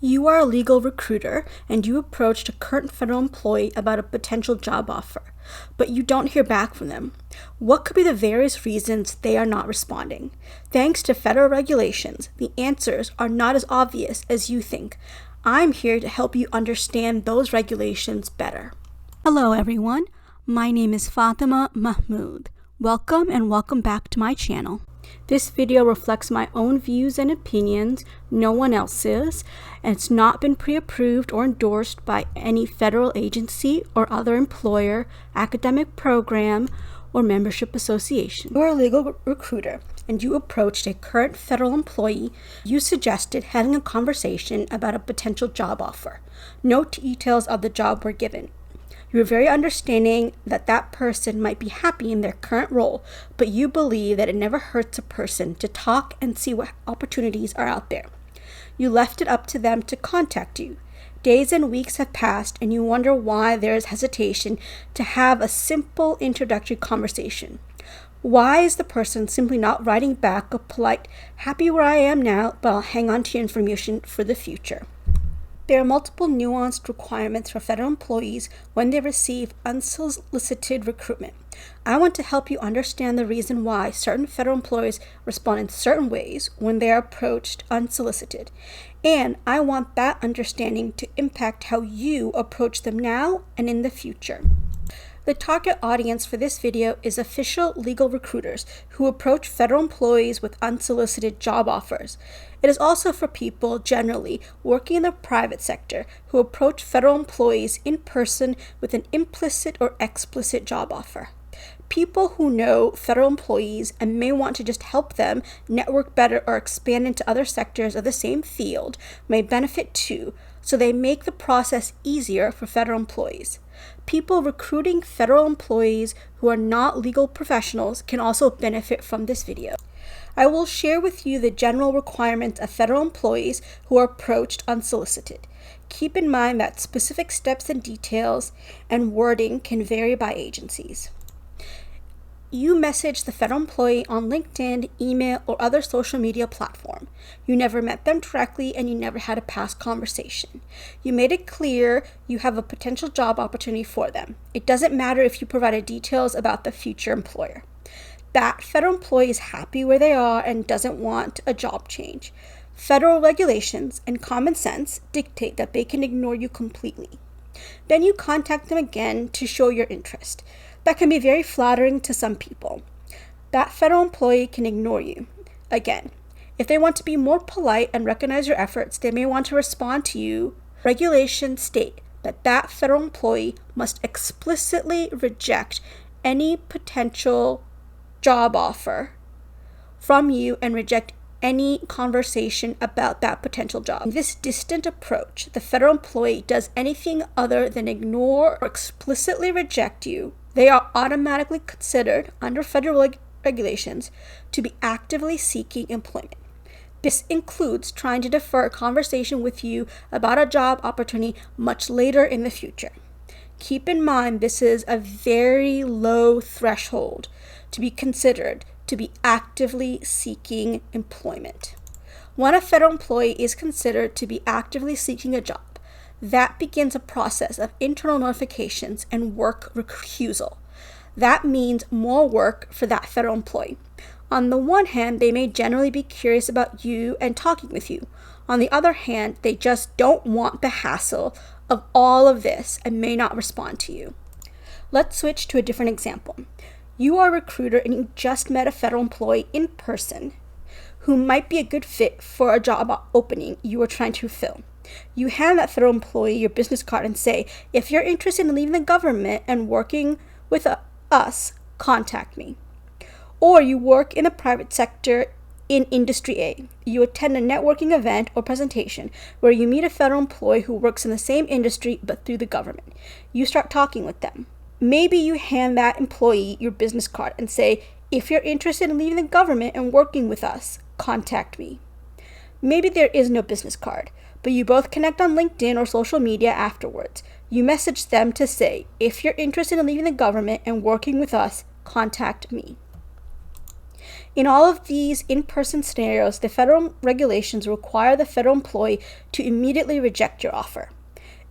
You are a legal recruiter and you approached a current federal employee about a potential job offer, but you don't hear back from them. What could be the various reasons they are not responding? Thanks to federal regulations, the answers are not as obvious as you think. I'm here to help you understand those regulations better. Hello everyone, my name is Fatima Mahmood. Welcome and welcome back to my channel. This video reflects my own views and opinions, no one else's, and it's not been pre-approved or endorsed by any federal agency or other employer, academic program, or membership association. You are a legal recruiter and you approached a current federal employee. You suggested having a conversation about a potential job offer. No details of the job were given. You were very understanding that that person might be happy in their current role, but you believe that it never hurts a person to talk and see what opportunities are out there. You left it up to them to contact you. Days and weeks have passed and you wonder why there is hesitation to have a simple introductory conversation. Why is the person simply not writing back a polite, "Happy where I am now, but I'll hang on to your information for the future"? There are multiple nuanced requirements for federal employees when they receive unsolicited recruitment. I want to help you understand the reason why certain federal employees respond in certain ways when they are approached unsolicited. And I want that understanding to impact how you approach them now and in the future. The target audience for this video is official legal recruiters who approach federal employees with unsolicited job offers. It is also for people generally working in the private sector who approach federal employees in person with an implicit or explicit job offer. People who know federal employees and may want to just help them network better or expand into other sectors of the same field may benefit too, so they make the process easier for federal employees. People recruiting federal employees who are not legal professionals can also benefit from this video. I will share with you the general requirements of federal employees who are approached unsolicited. Keep in mind that specific steps and details and wording can vary by agencies. You messaged the federal employee on LinkedIn, email, or other social media platform. You never met them directly and you never had a past conversation. You made it clear you have a potential job opportunity for them. It doesn't matter if you provided details about the future employer. That federal employee is happy where they are and doesn't want a job change. Federal regulations and common sense dictate that they can ignore you completely. Then you contact them again to show your interest. That can be very flattering to some people. That federal employee can ignore you. Again, if they want to be more polite and recognize your efforts, they may want to respond to you. Regulations state that that federal employee must explicitly reject any potential job offer from you and reject any conversation about that potential job. In this distant approach, the federal employee does anything other than ignore or explicitly reject you, they are automatically considered, under federal regulations, to be actively seeking employment. This includes trying to defer a conversation with you about a job opportunity much later in the future. Keep in mind this is a very low threshold to be considered to be actively seeking employment. When a federal employee is considered to be actively seeking a job, that begins a process of internal notifications and work recusal. That means more work for that federal employee. On the one hand, they may generally be curious about you and talking with you. On the other hand, they just don't want the hassle of all of this and may not respond to you. Let's switch to a different example. You are a recruiter and you just met a federal employee in person who might be a good fit for a job opening you are trying to fill. You hand that federal employee your business card and say, "If you're interested in leaving the government and working with us, contact me." Or you work in the private sector in Industry A. You attend a networking event or presentation where you meet a federal employee who works in the same industry but through the government. You start talking with them. Maybe you hand that employee your business card and say, "If you're interested in leaving the government and working with us, contact me." Maybe there is no business card, but you both connect on LinkedIn or social media afterwards. You message them to say, "If you're interested in leaving the government and working with us, contact me." In all of these in-person scenarios, the federal regulations require the federal employee to immediately reject your offer.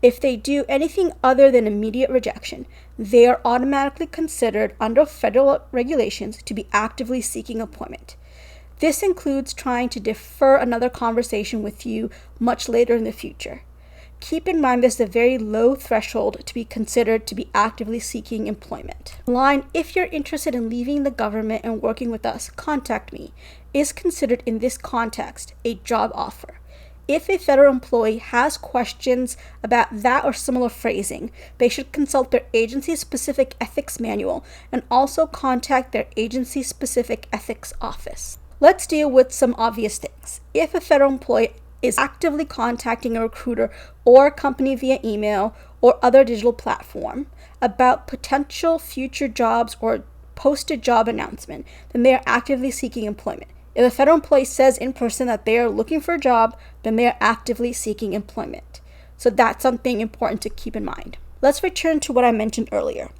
If they do anything other than immediate rejection, they are automatically considered under federal regulations to be actively seeking employment. This includes trying to defer another conversation with you much later in the future. Keep in mind this is a very low threshold to be considered to be actively seeking employment. The line, "If you're interested in leaving the government and working with us, contact me," is considered in this context a job offer. If a federal employee has questions about that or similar phrasing, they should consult their agency-specific ethics manual and also contact their agency-specific ethics office. Let's deal with some obvious things. If a federal employee is actively contacting a recruiter or a company via email or other digital platform about potential future jobs or posted job announcement, then they are actively seeking employment. If a federal employee says in person that they are looking for a job, then they are actively seeking employment. So that's something important to keep in mind. Let's return to what I mentioned earlier.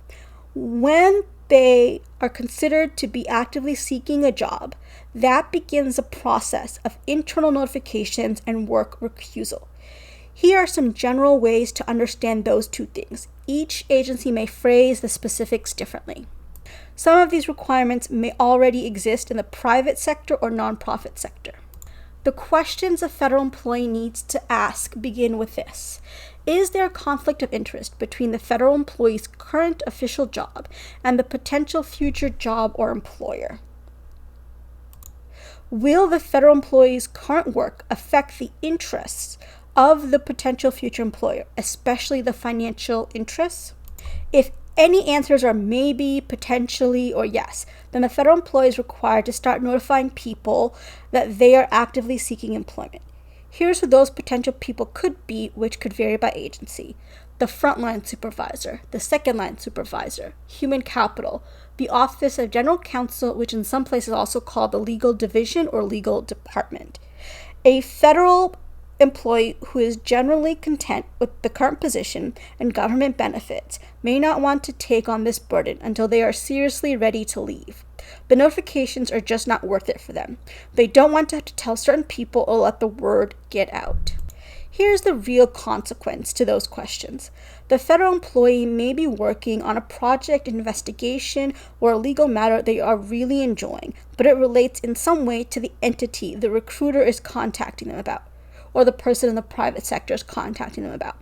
When they are considered to be actively seeking a job, that begins a process of internal notifications and work recusal. Here are some general ways to understand those two things. Each agency may phrase the specifics differently. Some of these requirements may already exist in the private sector or nonprofit sector. The questions a federal employee needs to ask begin with this. Is there a conflict of interest between the federal employee's current official job and the potential future job or employer? Will the federal employee's current work affect the interests of the potential future employer, especially the financial interests? If any answers are maybe, potentially, or yes, then the federal employee is required to start notifying people that they are actively seeking employment. Here's who those potential people could be, which could vary by agency. The frontline supervisor, the second line supervisor, human capital, the Office of General Counsel, which in some places also called the legal division or legal department. A federal employee who is generally content with the current position and government benefits may not want to take on this burden until they are seriously ready to leave. The notifications are just not worth it for them. They don't want to have to tell certain people or let the word get out. Here's the real consequence to those questions. The federal employee may be working on a project, investigation, or a legal matter they are really enjoying, but it relates in some way to the entity the recruiter is contacting them about, or the person in the private sector is contacting them about.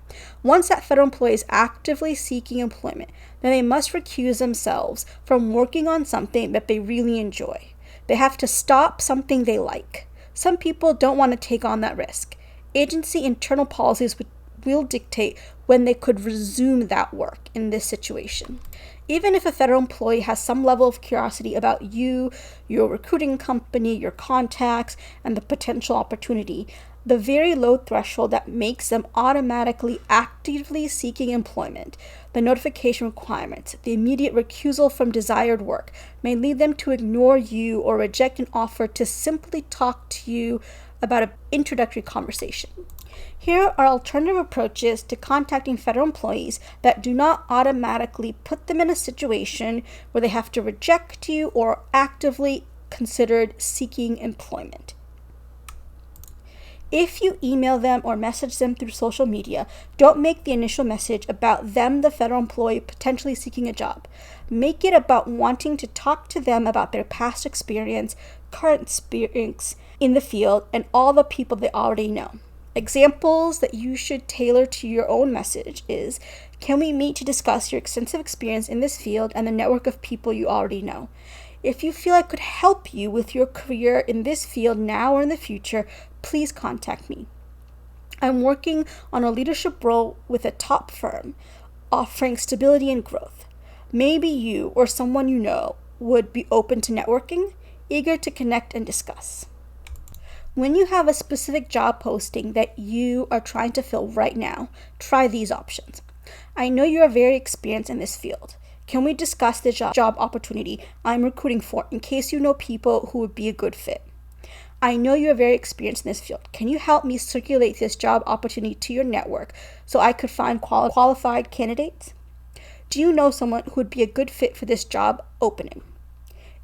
Once that federal employee is actively seeking employment, then they must recuse themselves from working on something that they really enjoy. They have to stop something they like. Some people don't want to take on that risk. Agency internal policies will dictate when they could resume that work in this situation. Even if a federal employee has some level of curiosity about you, your recruiting company, your contacts, and the potential opportunity, the very low threshold that makes them automatically actively seeking employment, the notification requirements, the immediate recusal from desired work, may lead them to ignore you or reject an offer to simply talk to you about an introductory conversation. Here are alternative approaches to contacting federal employees that do not automatically put them in a situation where they have to reject you or actively considered seeking employment. If you email them or message them through social media, don't make the initial message about them, the federal employee, potentially seeking a job. Make it about wanting to talk to them about their past experience, current experience in the field, and all the people they already know. Examples that you should tailor to your own message is, can we meet to discuss your extensive experience in this field and the network of people you already know? If you feel I could help you with your career in this field now or in the future, please contact me. I'm working on a leadership role with a top firm, offering stability and growth. Maybe you or someone you know would be open to networking, eager to connect and discuss. When you have a specific job posting that you are trying to fill right now, try these options. I know you are very experienced in this field. Can we discuss the job opportunity I'm recruiting for in case you know people who would be a good fit? I know you are very experienced in this field. Can you help me circulate this job opportunity to your network so I could find qualified candidates? Do you know someone who would be a good fit for this job opening?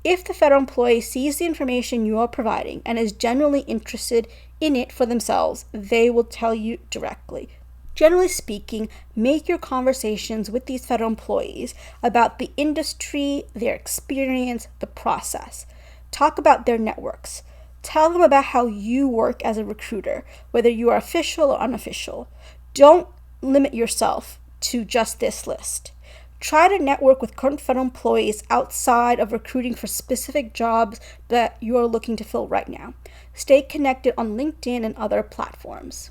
If the federal employee sees the information you are providing and is genuinely interested in it for themselves, they will tell you directly. Generally speaking, make your conversations with these federal employees about the industry, their experience, the process. Talk about their networks. Tell them about how you work as a recruiter, whether you are official or unofficial. Don't limit yourself to just this list. Try to network with current federal employees outside of recruiting for specific jobs that you are looking to fill right now. Stay connected on LinkedIn and other platforms.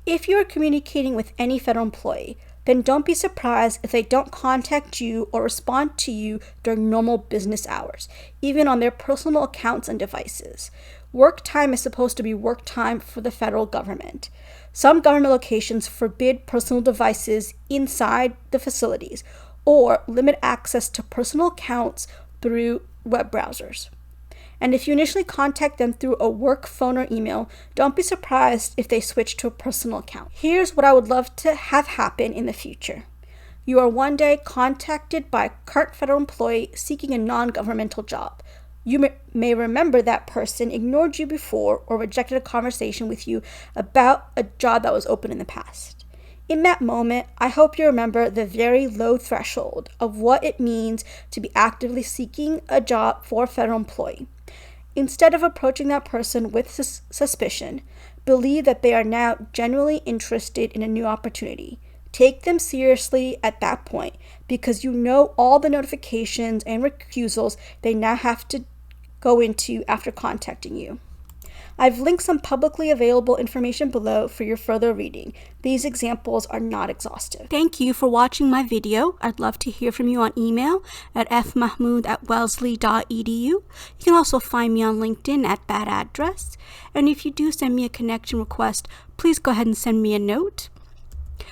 If you are communicating with any federal employee, then don't be surprised if they don't contact you or respond to you during normal business hours, even on their personal accounts and devices. Work time is supposed to be work time for the federal government. Some government locations forbid personal devices inside the facilities or limit access to personal accounts through web browsers. And if you initially contact them through a work phone or email, don't be surprised if they switch to a personal account. Here's what I would love to have happen in the future. You are one day contacted by a current federal employee seeking a non-governmental job. You may remember that person ignored you before or rejected a conversation with you about a job that was open in the past. In that moment, I hope you remember the very low threshold of what it means to be actively seeking a job for a federal employee. Instead of approaching that person with suspicion, believe that they are now genuinely interested in a new opportunity. Take them seriously at that point because you know all the notifications and recusals they now have to go into after contacting you. I've linked some publicly available information below for your further reading. These examples are not exhaustive. Thank you for watching my video. I'd love to hear from you on email at fmahmood@wellesley.edu. You can also find me on LinkedIn at that address. And if you do send me a connection request, please go ahead and send me a note.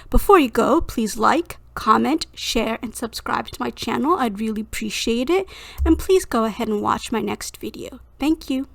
Before you go, please like, comment, share, and subscribe to my channel. I'd really appreciate it. And please go ahead and watch my next video. Thank you.